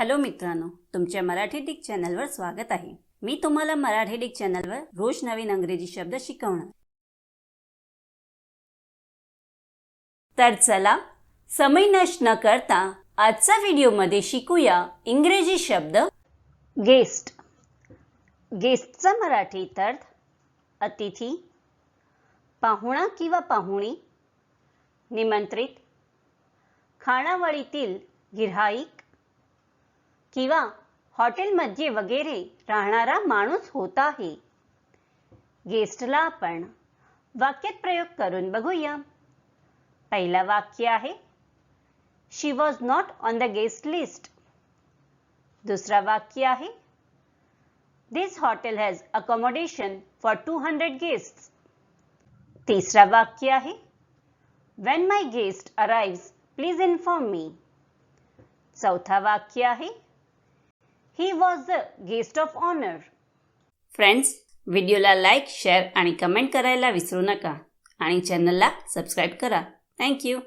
Hello मित्रांनो, तुमच्या Marathi Dick चॅनलवर स्वागत आहे। मी तुम्हाला मराठी डिक चॅनलवर रोज नवीन इंग्रजी शब्द शिकवणार। तर चला समय नष्ट न करता आजच्या व्हिडिओमध्ये शिकूया इंग्रजी शब्द गेस्ट। गेस्टचा मराठी अर्थ अतिथी, पाहुणा किंवा पाहुणी, निमंत्रित, खानावळीतील गिऱ्हाईक किंवा हॉटेलमध्ये वगैरे राहणारा माणूस होता आहे। गेस्टला आपण वाक्यात प्रयोग करून बघूया। पहिला वाक्य आहे she was not on the guest list. दुसरा वाक्य आहे this hotel has accommodation for 200 guests. तिसरा वाक्य आहे when my guest arrives please inform me. चौथा वाक्य आहे He was the guest of honor. Friends, व्हिडिओला लाईक, शेअर आणि कमेंट करायला विसरू नका आणि चॅनलला सबस्क्राईब करा। Thank you.